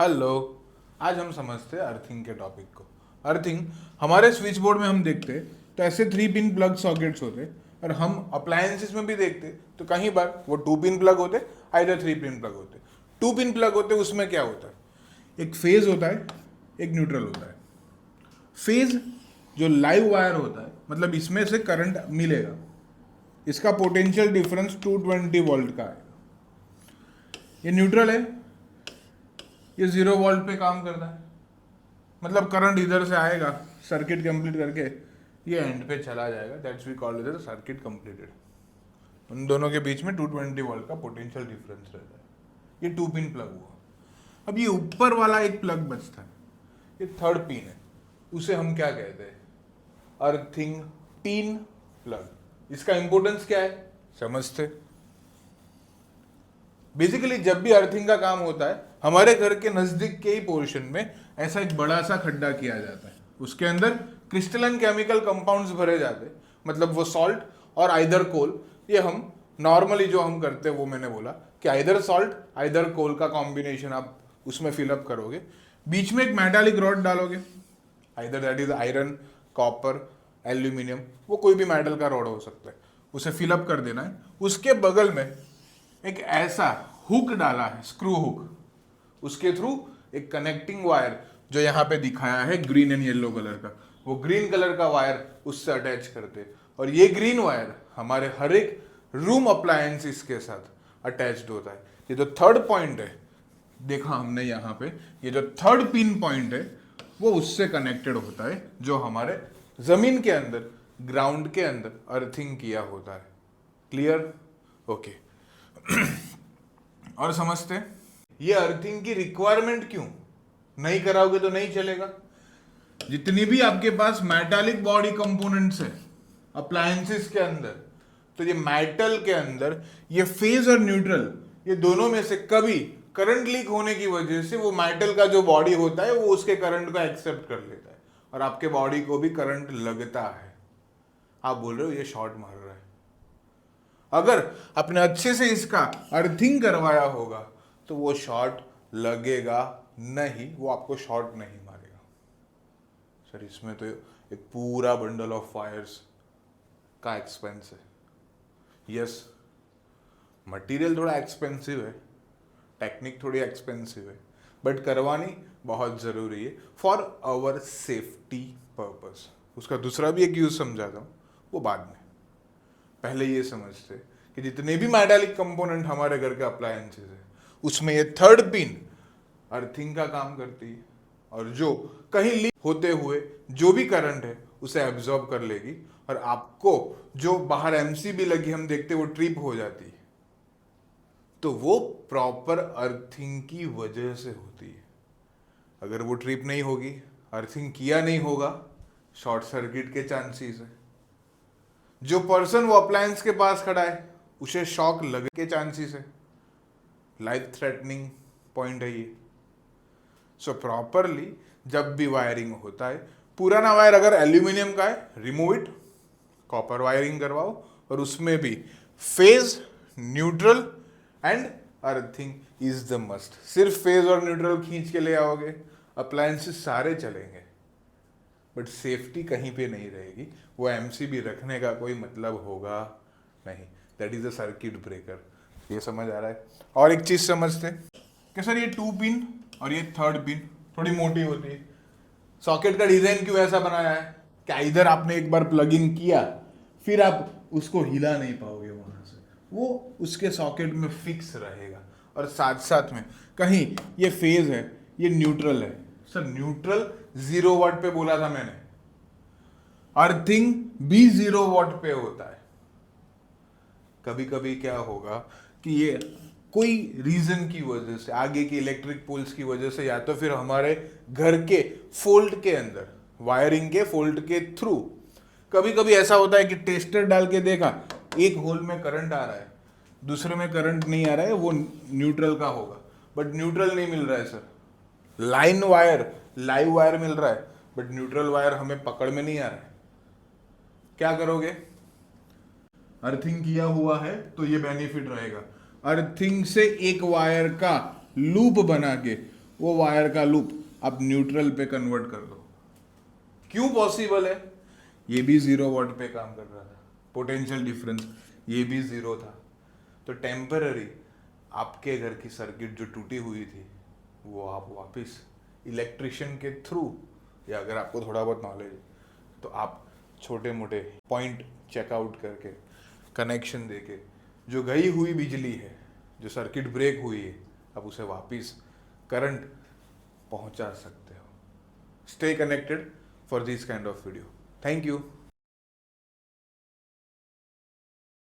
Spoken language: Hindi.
हेलो। आज हम समझते हैं अर्थिंग के टॉपिक को। अर्थिंग हमारे स्विच बोर्ड में हम देखते तो ऐसे 3 पिन प्लग सॉकेट्स होते, और हम अप्लायंसेस में भी देखते तो कहीं बार वो 2 पिन प्लग होते, आइदर 3 पिन प्लग होते। 2 पिन प्लग होते उसमें क्या होता है, एक फेज होता है, एक न्यूट्रल होता है। फेज जो लाइव वायर होता है, मतलब इसमें से करंट मिलेगा, इसका पोटेंशियल डिफरेंस 220 वोल्ट का है। ये न्यूट्रल है, ये 0 वोल्ट पे काम करता है, मतलब करंट इधर से आएगा, सर्किट कंप्लीट करके ये एंड पे चला जाएगा। That's we call it circuit completed. उन दोनों के बीच में 220 वोल्ट का पोटेंशियल डिफरेंस रहता है। ये 2 पिन प्लग हुआ। अब ये ऊपर वाला एक प्लग बचता है, ये 3rd पिन है, उसे हम क्या कहते हैं, अर्थिंग पिन प्लग। इसका इंपॉर्टेंस क्या है समझते। बेसिकली जब भी अर्थिंग का काम होता है, हमारे घर के नजदीक के ही पोर्शन में ऐसा एक बड़ा सा खड्डा किया जाता है, उसके अंदर क्रिस्टलन केमिकल कंपाउंड्स भरे जाते हैं, मतलब वो सॉल्ट और आइदर कोल। ये हम नॉर्मली जो हम करते हैं वो मैंने बोला कि आइदर सॉल्ट आइदर कोल का कॉम्बिनेशन आप उसमें फिलअप करोगे, बीच में एक मेटालिक रॉड डालोगे, either that is iron, copper, aluminium, वो कोई भी मेटल का रॉड हो सकता है, उसे फिलअप कर देना है। उसके बगल में एक ऐसा हुक डाला है, स्क्रू हुक, उसके थ्रू एक कनेक्टिंग वायर जो यहाँ पे दिखाया है ग्रीन एंड येलो कलर का, वो ग्रीन कलर का वायर उससे अटैच करते, और ये ग्रीन वायर हमारे हर एक रूम अप्लायंसेस के साथ अटैच्ड होता है। ये जो 3rd पॉइंट है देखा हमने यहाँ पे, ये जो 3rd पिन पॉइंट है वो उससे कनेक्टेड होता है, जो हमारे जमीन के अंदर, ग्राउंड के अंदर अर्थिंग किया होता है। क्लियर? ओके। और समझते हैं ये अर्थिंग की रिक्वायरमेंट क्यों, नहीं कराओगे तो नहीं चलेगा। जितनी भी आपके पास मेटालिक बॉडी कंपोनेंट्स है अप्लायंसेस के अंदर, तो ये मेटल के अंदर ये फेज और न्यूट्रल, ये दोनों में से कभी करंट लीक होने की वजह से वो मेटल का जो बॉडी होता है वो उसके करंट को एक्सेप्ट कर लेता है, और आपके बॉडी को भी करंट लगता है। आप बोल रहे हो ये शॉर्ट मार रहा है। अगर आपने अच्छे से इसका अर्थिंग करवाया होगा तो वो शॉर्ट लगेगा नहीं, वो आपको शॉर्ट नहीं मारेगा। सर इसमें तो एक पूरा बंडल ऑफ वायर्स का एक्सपेंस है। यस, मटेरियल थोड़ा एक्सपेंसिव है, टेक्निक थोड़ी एक्सपेंसिव है, बट करवानी बहुत ज़रूरी है फॉर आवर सेफ्टी पर्पस। उसका दूसरा भी एक यूज़ समझाता हूँ, वो बाद में। पहले ये समझते कि जितने भी मेटालिक कंपोनेंट हमारे घर के अप्लायंसेस है, उसमें ये 3rd पिन अर्थिंग का काम करती है, और जो कहीं लीक होते हुए जो भी करंट है उसे एब्जॉर्ब कर लेगी, और आपको जो बाहर एमसीबी लगी हम देखते वो ट्रिप हो जाती है, तो वो प्रॉपर अर्थिंग की वजह से होती है। अगर वो ट्रिप नहीं होगी, अर्थिंग किया नहीं होगा, शॉर्ट सर्किट के चांसेस है। जो पर्सन वो अप्लायंस के पास खड़ा है उसे शॉक लगे के चांसेस है, लाइफ थ्रेटनिंग पॉइंट है ये। सो प्रॉपरली जब भी वायरिंग होता है, पुराना वायर अगर एल्यूमिनियम का है रिमूव इट, कॉपर वायरिंग करवाओ, और उसमें भी phase, neutral and earthing is the must. सिर्फ फेज और न्यूट्रल खींच के ले आओगे, अप्लायंसेस सारे चलेंगे, बट सेफ्टी कहीं पे नहीं रहेगी, वो एमसीबी रखने का कोई मतलब होगा नहीं। That is a circuit breaker. ये समझ आ रहा है? और एक चीज समझते हैं कि सर ये 2 पिन और ये 3rd पिन थोड़ी मोटी होती है, सॉकेट का डिजाइन क्यों ऐसा बनाया है कि इधर आपने एक बार प्लग इन किया फिर आप उसको हिला नहीं पाओगे वहां से, वो उसके सॉकेट में फिक्स रहेगा। और साथ साथ में कहीं ये फेज है, ये न्यूट्रल है। सर न्यूट्रल 0 वाट पे बोला था मैंने, अर्थिंग भी 0 वाट पे होता है। कभी कभी क्या होगा कि ये कोई रीजन की वजह से, आगे की इलेक्ट्रिक पोल्स की वजह से, या तो फिर हमारे घर के फोल्ट के अंदर, वायरिंग के फोल्ट के थ्रू, कभी कभी ऐसा होता है कि टेस्टर डाल के देखा एक होल में करंट आ रहा है, दूसरे में करंट नहीं आ रहा है, वो न्यूट्रल का होगा, बट न्यूट्रल नहीं मिल रहा है sir. Line wire, live wire मिल रहा है, बट न्यूट्रल वायर हमें पकड़ में नहीं आ रहा है। क्या करोगे? अर्थिंग किया हुआ है तो ये बेनिफिट रहेगा। अर्थिंग से एक वायर का लूप बना के वो वायर का लूप आप न्यूट्रल पे कन्वर्ट कर दो। क्यों पॉसिबल है? ये भी 0 वॉट पे काम कर रहा था, पोटेंशियल डिफरेंस ये भी 0 था। तो टेम्पररी आपके घर की सर्किट जो टूटी हुई थी वो आप वापस इलेक्ट्रिशियन के थ्रू, या अगर आपको थोड़ा बहुत नॉलेज है तो आप छोटे मोटे पॉइंट चेकआउट करके कनेक्शन देके जो गई हुई बिजली है, जो सर्किट ब्रेक हुई है, आप उसे वापस करंट पहुंचा सकते हो। Stay connected for this kind of video. Thank you.